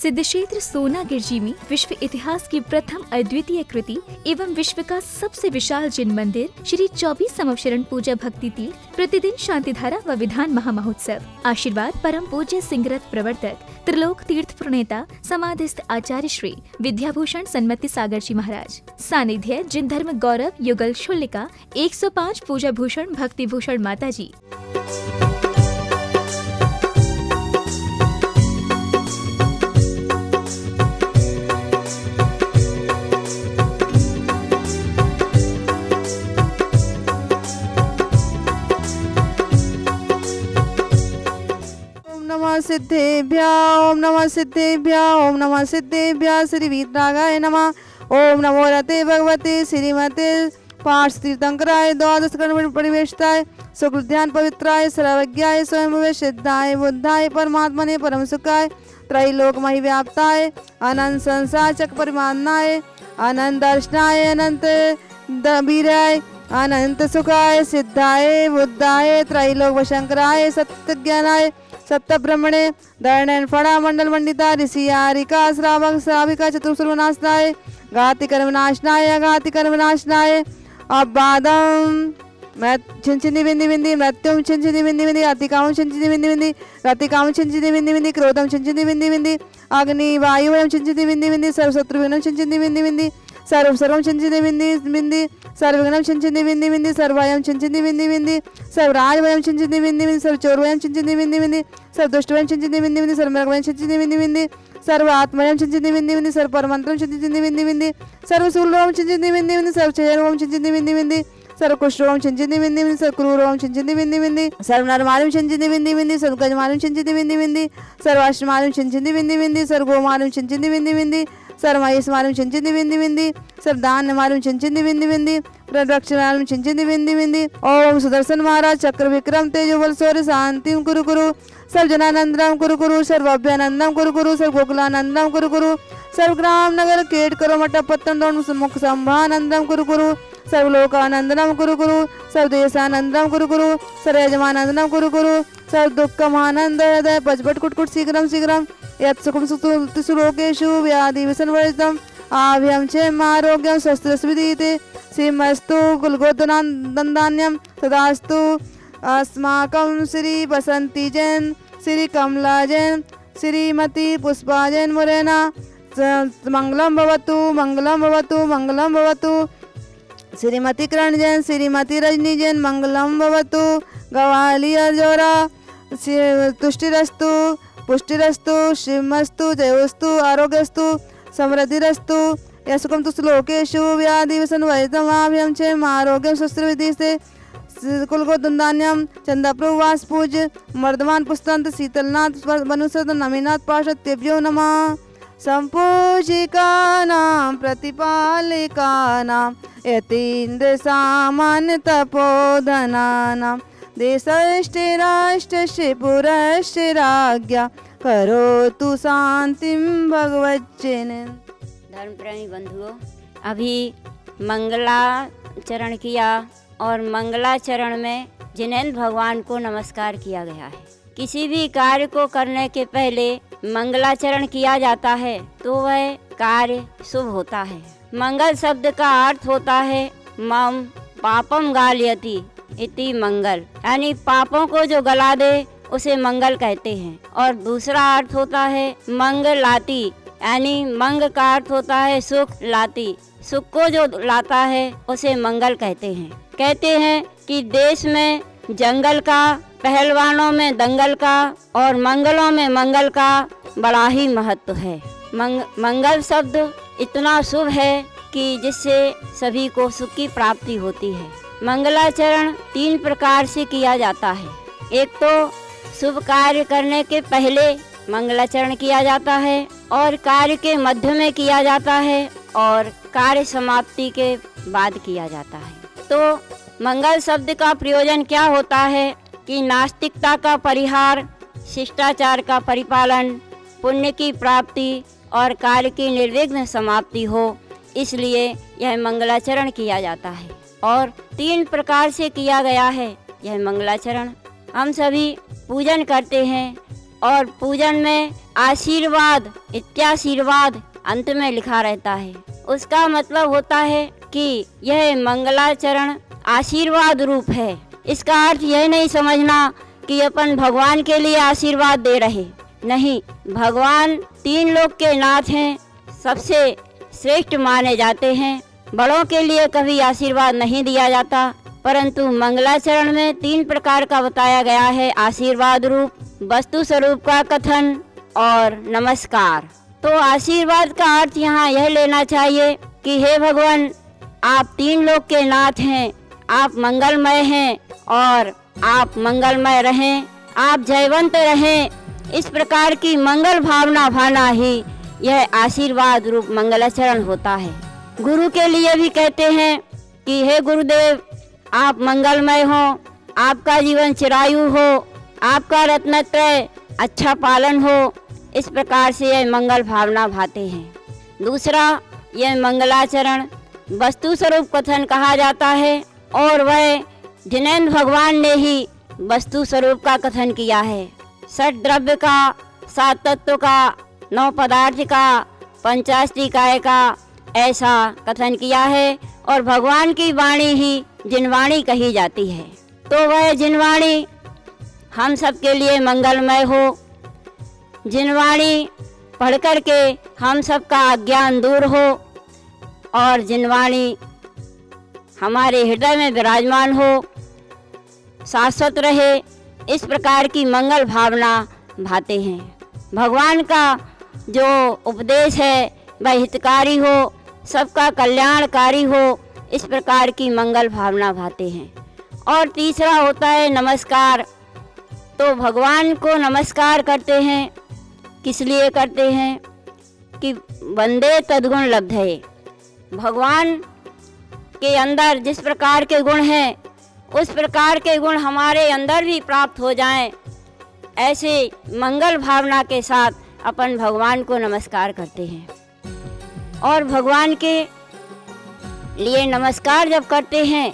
सिद्धक्षेत्र सोनागिर जी में विश्व इतिहास की प्रथम अद्वितीय कृति एवं विश्व का सबसे विशाल जिन मंदिर श्री 24 समवशरण पूजा भक्ति तीर्थ प्रतिदिन शांतिधारा व विधान महामहोत्सव। आशीर्वाद परम पूज्य सिंहरथ प्रवर्तक त्रिलोक तीर्थ प्रणेता समाधिस्थ आचार्य श्री विद्याभूषण सन्मति सागर जी महाराज। सानिध्य जिन धर्म गौरव युगल शुल्लिका 105 पूजा भूषण भक्ति भूषण माता जी। सिद्धेभ्य ओम नमः सिद्धेभ्य ओम नमः सिद्धेभ्य श्री वीतरागाय नमः। ओम नमो रते भगवते श्रीमते पार्श तीर्थंकराय द्वादश कर्म परिवेष्टाय शुक्ल ध्यान पवित्राय सर्वज्ञाय स्वयं सिद्धाय बुद्धाय परमात्मने परम सुखाय त्रैलोक महि व्याप्ताय अनंत संसार चक परिमानाय अनंत दर्शनाय अनंत वीराय अनंत सुखाय सिद्धाय बुद्धाय त्रैलोक वशंकराय सत्य ज्ञानाय सत्य ब्रह्मणे दर्णन फड़ा मंडल मंडिता ऋषि आरिका श्रावक श्राविका चतुर्सर्वनाशनाय घाति कर्म नाशनाय घाति कर्म नाशनाय अबादम छिंचिनी बिंदी बिंदी मृत्युम छिंचिनी बिंदी बिंदी अतिकाम छिंचिनी बिंदी बिंदी रतिकाम छिंचिनी बिंदी बिंदी क्रोधम छिंचिनी बिंदी बिंदी अग्नि वायु छिंचिनी बिंदी बिंदी सर्वशत्रुघ्नम छिंचिनी बिंदी बिंदी सर्वं छिंचिनी बिंदी बिंदी सर्वगणम छिंचिनी बिंदी बिंदी सर्वयम छिंचिनी बिंदी बिंदी सर्वराजवयम छिंचिनी बिंदी बिंदी सर्वचोरवयम छिंचिनी बिंदी बिंदी सर्वदुष्टवयम छिंचिनी बिंदी बिंदी सर्वमृगवयम छिंचिनी बिंदी बिंदी सर्वात्मयम छिंचिनी बिंदी बिंदी सर्वपरमंत्रम छिंचिनी बिंदी बिंदी सर्वशूलवम छिंचिनी बिंदी बिंदी सर्वचयनवम छिंचिनी बिंदी बिंदी सर्वकुष्ठवम छिंचिनी बिंदी बिंदी सर्वक्रूरवम छिंचिनी बिंदी बिंदी सर्वनरमालम छिंचिनी बिंदी बिंदी सर्वगजमालम छिंचिनी बिंदी बिंदी सर्वाष्टमालम छिंचिनी बिंदी बिंदी सर्वगोमालम छिंचिनी बिंदी बिंदी सर्वमहेश मालूम छिंचिनी बिंदी बिंदी सर्वदान मालूम छिंचिनी बिंदी बिंदी प्रदक्ष मालूम छिंचिनी बिंदी बिंदी। ओम सुदर्शन महाराज चक्र विक्रम तेजो बल शौर्य शांतिम कुरु कुरु सर्वजनानंदम कुरु कुरु सर्वाभ्यानंदम कुरु कुरु सर्वगोकुलानंदम कुरु कुरु सर्वग्राम नगर केट करो मट्टा पत्तन दोन मुख संभानंदम कुरु कुरु सर्वलोकानंदनम कुरु कुरु सर्वदेशानंदनम कुरु कुरु सर्वयजमानंदनम कुरु कुरु सर्वदुःखमानंद हृदय पचपट कुटकुट शीघ्रम शीघ्रम यत्सुखम सुलोकेषु व्याधि विसर्वजितम आभ्यम क्षेम आरोग्यम शस्त्रस्विदीते श्रीमस्तु कुलगोत्रनंदान्यम तदास्तु अस्माकं श्री बसंती जैन श्री कमला जैन श्रीमती पुष्पा जैन मुरैना मंगलम भवतु मंगलम भवतु मंगलम भवतु श्रीमती करण जैन श्रीमती रजनी जैन मंगलम भवतु गवालियर जोरा तुष्टिरस्तु पुष्टिरस्तु श्रीमस्तु जयोस्तु आरोग्यस्तु समृद्धिरस्तु यशुकम तु श्लोकेषु व्याधि विसर्वजितमाभ्यं क्षेम आरोग्यम शस्त्रविधि से कुलगोत्रधान्यम चंदाप्रवास पूज मर्दमान पुस्तंत शीतलनाथ मनुष्य नमीनाथ पार्षदेभ्यो नमः। संपूजिकानां प्रतिपालिकानां यतीन्द्र सामान्य तपोधनानां देशष्टिराष्ट्रस्य पुरस्य राज्ञा करोतु शांतिं भगवज्जन। धर्मप्रेमी बंधुओं, अभी मंगलाचरण किया और मंगलाचरण में जिनेंद्र भगवान को नमस्कार किया गया है। किसी भी कार्य को करने के पहले मंगलाचरण किया जाता है तो वह कार्य शुभ होता है। मंगल शब्द का अर्थ होता है मम पापम गालयति इति मंगल, यानी पापों को जो गला दे उसे मंगल कहते हैं। और दूसरा अर्थ होता है मंगलाति, यानी मंग का अर्थ होता है सुख लाती, सुख को जो लाता है उसे मंगल कहते हैं। कहते हैं कि देश में जंगल का, पहलवानों में दंगल का और मंगलों में मंगल का बड़ा ही महत्व है। मंगल शब्द इतना शुभ है कि जिससे सभी को सुख की प्राप्ति होती है। मंगलाचरण 3 प्रकार से किया जाता है। एक तो शुभ कार्य करने के पहले मंगलाचरण किया जाता है और कार्य के मध्य में किया जाता है और कार्य समाप्ति के बाद किया जाता है। तो मंगल शब्द का प्रयोजन क्या होता है कि नास्तिकता का परिहार, शिष्टाचार का परिपालन, पुण्य की प्राप्ति और कार्य की निर्विघ्न समाप्ति हो, इसलिए यह मंगलाचरण किया जाता है। और 3 प्रकार से किया गया है यह मंगलाचरण। हम सभी पूजन करते हैं, और पूजन में आशीर्वाद इत्याशीर्वाद अंत में लिखा रहता है। उसका मतलब होता है कि यह मंगलाचरण आशीर्वाद रूप है। इसका अर्थ यह नहीं समझना कि अपन भगवान के लिए आशीर्वाद दे रहे, नहीं। भगवान तीन लोक के नाथ हैं, सबसे श्रेष्ठ माने जाते हैं। बड़ों के लिए कभी आशीर्वाद नहीं दिया जाता, परंतु मंगलाचरण में 3 प्रकार का बताया गया है, आशीर्वाद रूप, वस्तु स्वरूप का कथन और नमस्कार। तो आशीर्वाद का अर्थ यहाँ यह लेना चाहिए कि हे भगवान, आप 3 लोक के नाथ हैं, आप मंगलमय हैं और आप मंगलमय रहें, आप जयवंत रहें। इस प्रकार की मंगल भावना भाना ही यह आशीर्वाद रूप मंगलाचरण होता है। गुरु के लिए भी कहते हैं कि हे गुरुदेव, आप मंगलमय हो, आपका जीवन चिरायु हो, आपका रत्नत्रय अच्छा पालन हो। इस प्रकार से यह मंगल भावना भाते हैं। दूसरा, यह मंगलाचरण वस्तु स्वरूप कथन कहा जाता है और वह जिनेंद्र भगवान ने ही वस्तु स्वरूप का कथन किया है। 6 द्रव्य का, 7 तत्व का, 9 पदार्थ का, 85 काय का ऐसा कथन किया है। और भगवान की वाणी ही जिनवाणी कही जाती है। तो वह जिनवाणी हम सब के लिए मंगलमय हो, जिनवाणी पढ़ कर के हम सब का अज्ञान दूर हो और जिनवाणी हमारे हृदय में विराजमान हो, शाश्वत रहे। इस प्रकार की मंगल भावना भाते हैं। भगवान का जो उपदेश है वह हितकारी हो, सबका कल्याणकारी हो, इस प्रकार की मंगल भावना भाते हैं। और तीसरा होता है नमस्कार। तो भगवान को नमस्कार करते हैं, किस लिए करते हैं कि वंदे तद्गुण लब्धये। भगवान के अंदर जिस प्रकार के गुण हैं उस प्रकार के गुण हमारे अंदर भी प्राप्त हो जाएं, ऐसे मंगल भावना के साथ अपन भगवान को नमस्कार करते हैं। और भगवान के लिए नमस्कार जब करते हैं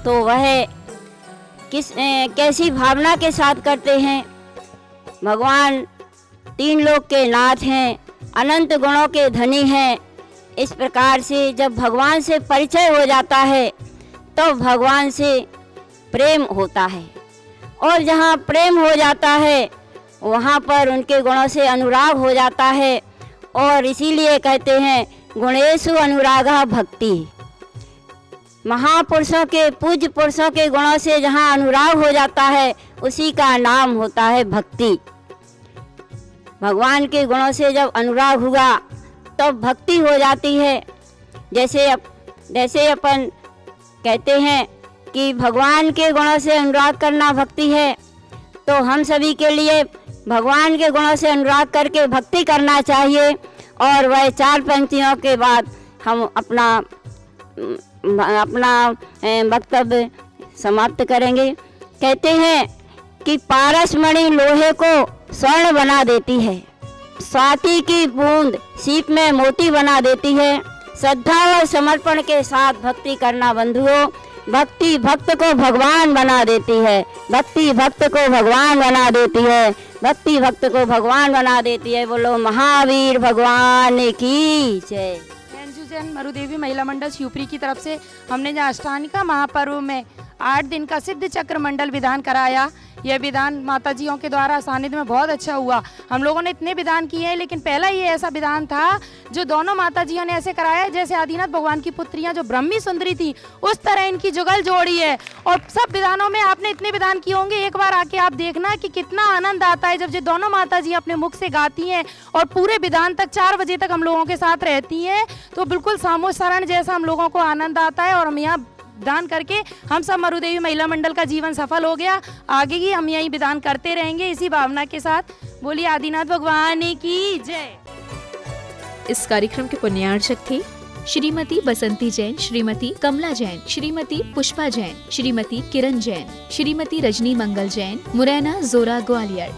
तो वह कैसी भावना के साथ करते हैं। भगवान 3 लोक के नाथ हैं, अनंत गुणों के धनी हैं। इस प्रकार से जब भगवान से परिचय हो जाता है तो भगवान से प्रेम होता है, और जहाँ प्रेम हो जाता है वहाँ पर उनके गुणों से अनुराग हो जाता है। और इसीलिए कहते हैं गुणेषु अनुरागा भक्ति। महापुरुषों के, पूज्य पुरुषों के गुणों से जहाँ अनुराग हो जाता है उसी का नाम होता है भक्ति। भगवान के गुणों से जब अनुराग हुआ तो भक्ति हो जाती है। जैसे अपन कहते हैं कि भगवान के गुणों से अनुराग करना भक्ति है, तो हम सभी के लिए भगवान के गुणों से अनुराग करके भक्ति करना चाहिए। और वह 4 पंक्तियों के बाद हम अपना वक्तव्य समाप्त करेंगे। कहते हैं कि पारसमणि लोहे को स्वर्ण बना देती है, स्वाति की बूंद सीप में मोती बना देती है। श्रद्धा और समर्पण के साथ भक्ति करना बंधुओं, भक्ति भक्त को भगवान बना देती है, भक्ति भक्त को भगवान बना देती है, भक्ति भक्त को भगवान बना देती है। बोलो महावीर भगवान की जय। जैन मरुदेवी महिला मंडल शिवपुरी की तरफ से हमने जो अष्टानिका महापर्व में 8 दिन का सिद्ध चक्र मंडल विधान कराया। यह विधान माताजियों के द्वारा सानिध्य में बहुत अच्छा हुआ। हम लोगों ने इतने विधान किए हैं, लेकिन पहला ये ऐसा विधान था जो दोनों माताजियों ने ऐसे कराया जैसे आदिनाथ भगवान की पुत्रियां जो ब्रह्मी सुंदरी थी उस तरह इनकी जुगल जोड़ी है। और सब विधानों में आपने इतने विधान किए होंगे, एक बार आके आप देखना कि कितना आनंद आता है जब ये दोनों माताजी अपने मुख से गाती हैं और पूरे विधान तक 4 बजे तक हम लोगों के साथ रहती हैं। तो बिल्कुल सामूहिक शरण जैसा हम लोगों को आनंद आता है। और हम यहाँ दान करके हम सब मरुदेवी महिला मंडल का जीवन सफल हो गया। आगे ही हम यही विधान करते रहेंगे इसी भावना के साथ। बोलिए आदिनाथ भगवान की जय। इस कार्यक्रम के पुण्यार्चक थे श्रीमती बसंती जैन, श्रीमती कमला जैन, श्रीमती पुष्पा जैन, श्रीमती किरण जैन, श्रीमती रजनी मंगल जैन, मुरैना, जोरा, ग्वालियर।